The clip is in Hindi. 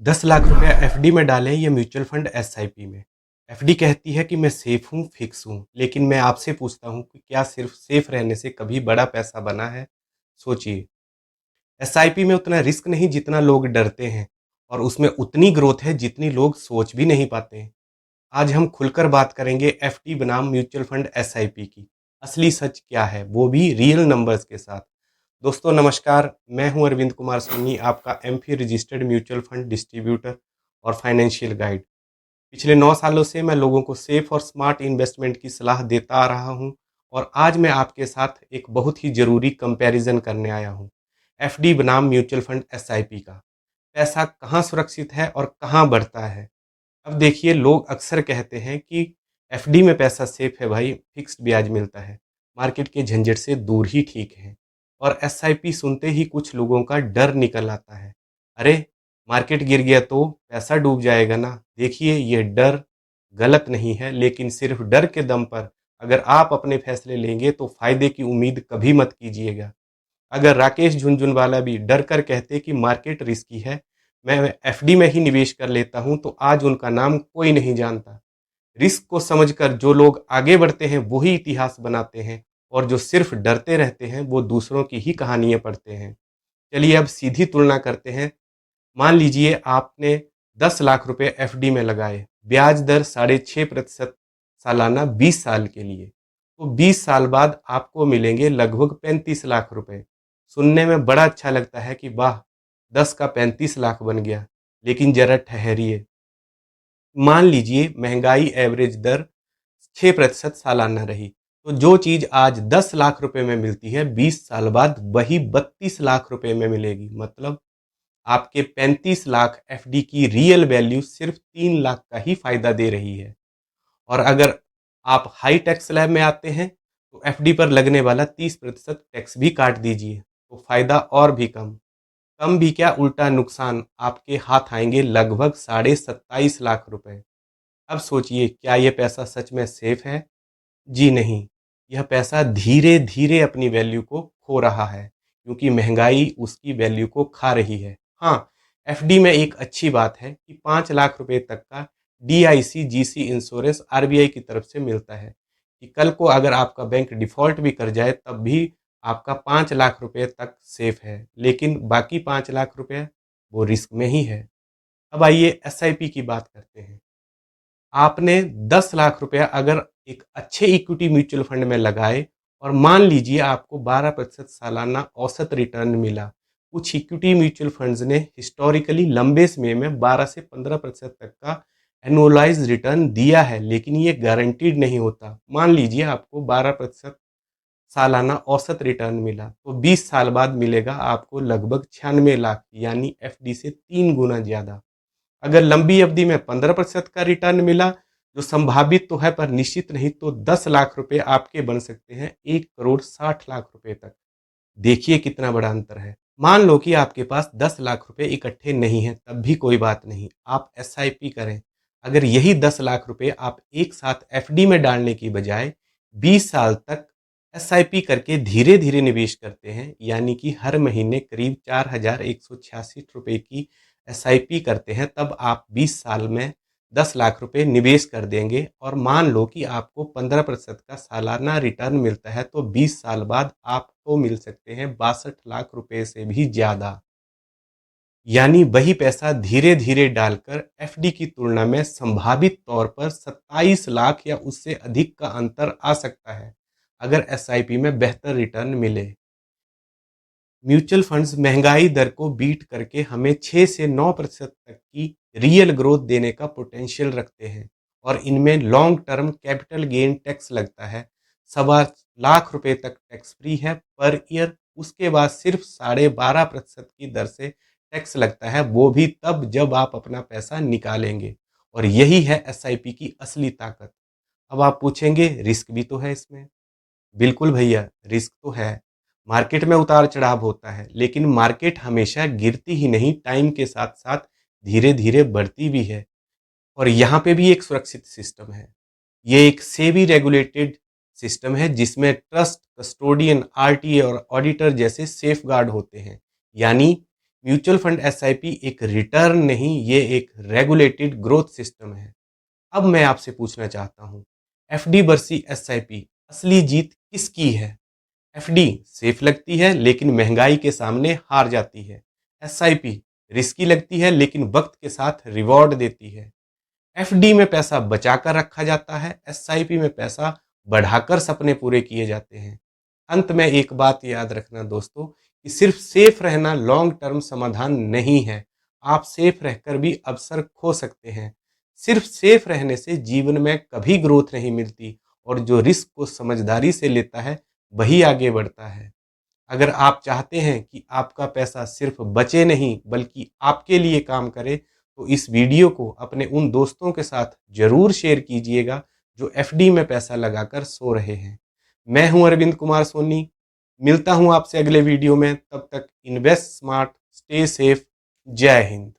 10 लाख रुपया एफडी में डालें या म्यूचुअल फंड एसआईपी में। एफडी कहती है कि मैं सेफ हूँ, फिक्स हूँ, लेकिन मैं आपसे पूछता हूँ कि क्या सिर्फ सेफ रहने से कभी बड़ा पैसा बना है? सोचिए। एसआईपी में उतना रिस्क नहीं जितना लोग डरते हैं, और उसमें उतनी ग्रोथ है जितनी लोग सोच भी नहीं पाते हैं। आज हम खुलकर बात करेंगे एफडी बनाम म्यूचुअल फंड एसआईपी की। असली सच क्या है, वो भी रियल नंबर्स के साथ। दोस्तों नमस्कार, मैं हूं अरविंद कुमार सोनी, आपका AMFI registered mutual fund distributor और फाइनेंशियल गाइड। पिछले 9 सालों से मैं लोगों को सेफ और स्मार्ट इन्वेस्टमेंट की सलाह देता आ रहा हूं, और आज मैं आपके साथ एक बहुत ही ज़रूरी कंपैरिजन करने आया हूं। एफडी बनाम म्यूचुअल फंड एसआईपी का पैसा कहाँ सुरक्षित है और कहाँ बढ़ता है। अब देखिए, लोग अक्सर कहते हैं कि एफडी में पैसा सेफ है भाई, फिक्स्ड ब्याज मिलता है, मार्केट के झंझट से दूर ही ठीक है। और एसआईपी सुनते ही कुछ लोगों का डर निकल आता है। अरे, मार्केट गिर गया तो पैसा डूब जाएगा ना। देखिए, ये डर गलत नहीं है, लेकिन सिर्फ डर के दम पर अगर आप अपने फैसले लेंगे तो फायदे की उम्मीद कभी मत कीजिएगा। अगर राकेश झुनझुनवाला भी डर कर कहते कि मार्केट रिस्की है, मैं एफडी में ही निवेश कर लेता हूं, तो आज उनका नाम कोई नहीं जानता। रिस्क को समझकर जो लोग आगे बढ़ते हैं वही इतिहास बनाते हैं, और जो सिर्फ डरते रहते हैं वो दूसरों की ही कहानियां पढ़ते हैं। चलिए अब सीधी तुलना करते हैं। मान लीजिए आपने 10 लाख रुपए एफडी में लगाए, ब्याज दर 6.5% सालाना 20 साल के लिए, तो 20 साल बाद आपको मिलेंगे लगभग 35 लाख रुपए। सुनने में बड़ा अच्छा लगता है कि वाह, 10 का 35 लाख बन गया, लेकिन जरा ठहरिए। मान लीजिए महंगाई एवरेज दर 6% सालाना रही, तो जो चीज आज 10 लाख रुपए में मिलती है 20 साल बाद वही 32 लाख रुपए में मिलेगी। मतलब आपके 35 लाख एफडी की रियल वैल्यू सिर्फ 3 लाख का ही फायदा दे रही है। और अगर आप हाई टैक्स स्लैब में आते हैं तो एफडी पर लगने वाला 30% टैक्स भी काट दीजिए, तो फायदा और भी कम। कम भी क्या, उल्टा नुकसान, आपके हाथ आएंगे लगभग 27.5 लाख रुपए। अब सोचिए, क्या यह पैसा सच में सेफ है? जी नहीं, यह पैसा धीरे धीरे अपनी वैल्यू को खो रहा है, क्योंकि महंगाई उसकी वैल्यू को खा रही है। हाँ, एफडी में एक अच्छी बात है कि 5 लाख रुपए तक का डीआईसी जीसी इंश्योरेंस आरबीआई की तरफ से मिलता है, कि कल को अगर आपका बैंक डिफॉल्ट भी कर जाए तब भी आपका 5 लाख रुपए तक सेफ है। लेकिन बाकी 5 लाख रुपए वो रिस्क में ही है। अब आइए एसआईपी की बात करते हैं। आपने 10 लाख रुपया अगर एक अच्छे इक्विटी म्यूचुअल फंड में लगाए, और मान लीजिए आपको 12% सालाना औसत रिटर्न मिला। कुछ इक्विटी म्यूचुअल फंड्स ने हिस्टोरिकली लंबे समय में 12 से 15% तक का एनुअलाइज रिटर्न दिया है, लेकिन ये गारंटीड नहीं होता। मान लीजिए आपको 12% सालाना औसत रिटर्न मिला, तो 20 साल बाद मिलेगा आपको लगभग 96 लाख, यानी एफडी से 3 गुना ज्यादा। अगर लंबी अवधि में 15% का रिटर्न मिला, जो संभावित तो है पर निश्चित नहीं, तो 10 लाख रुपए आपके बन सकते हैं 1,60,00,000 तक। देखिए कितना बड़ा अंतर है। मान लो कि आपके पास 10 लाख रुपए इकट्ठे नहीं है, तब भी कोई बात नहीं, आप एसआईपी करें। अगर यही 10 लाख रुपए आप एक साथ एफडी में डालने की बजाय 20 साल तक एसआईपी करके धीरे धीरे निवेश करते हैं, यानी कि हर महीने करीब 4,186 रुपए की एसआईपी करते हैं, तब आप 20 साल में 10 लाख रुपए निवेश कर देंगे, और मान लो कि आपको 15% का सालाना रिटर्न मिलता है, तो 20 साल बाद आपको मिल सकते हैं 62 लाख रुपए से भी ज्यादा। यानी वही पैसा धीरे धीरे डालकर एफडी की तुलना में संभावित तौर पर 27 लाख या उससे अधिक का अंतर आ सकता है, अगर एसआईपी में बेहतर रिटर्न मिले। म्यूचुअल फंड्स महंगाई दर को बीट करके हमें 6 से 9% तक की रियल ग्रोथ देने का पोटेंशियल रखते हैं, और इनमें long term capital gain tax लगता है। 1.25 लाख रुपए तक टैक्स फ्री है पर ईयर। उसके बाद सिर्फ 12.5% की दर से टैक्स लगता है, वो भी तब जब आप अपना पैसा निकालेंगे। और यही है एसआईपी की असली ताकत। अब आप पूछेंगे, रिस्क भी तो है इसमें। बिल्कुल भैया, रिस्क तो है। मार्केट में उतार चढ़ाव होता है, लेकिन मार्केट हमेशा गिरती ही नहीं, टाइम के साथ साथ धीरे धीरे बढ़ती भी है। और यहाँ पे भी एक सुरक्षित सिस्टम है। ये एक सेबी रेगुलेटेड सिस्टम है, जिसमें ट्रस्ट, कस्टोडियन, आरटीए और ऑडिटर जैसे सेफ गार्ड होते हैं। यानी म्यूचुअल फंड एसआईपी एक रिटर्न नहीं, ये एक रेगुलेटेड ग्रोथ सिस्टम है। अब मैं आपसे पूछना चाहता हूँ, एफडी वर्सी एसआईपी, असली जीत किसकी है? एफडी सेफ लगती है लेकिन महंगाई के सामने हार जाती है। एसआईपी रिस्की लगती है लेकिन वक्त के साथ रिवॉर्ड देती है। एफडी में पैसा बचाकर रखा जाता है, एसआईपी में पैसा बढ़ाकर सपने पूरे किए जाते हैं। अंत में एक बात याद रखना दोस्तों, कि सिर्फ सेफ रहना लॉन्ग टर्म समाधान नहीं है। आप सेफ रहकर भी अवसर खो सकते हैं। सिर्फ सेफ रहने से जीवन में कभी ग्रोथ नहीं मिलती, और जो रिस्क को समझदारी से लेता है वही आगे बढ़ता है। अगर आप चाहते हैं कि आपका पैसा सिर्फ बचे नहीं बल्कि आपके लिए काम करे, तो इस वीडियो को अपने उन दोस्तों के साथ जरूर शेयर कीजिएगा जो एफडी में पैसा लगाकर सो रहे हैं। मैं हूं अरविंद कुमार सोनी। मिलता हूं आपसे अगले वीडियो में। तब तक इन्वेस्ट स्मार्ट, स्टे सेफ। जय हिंद।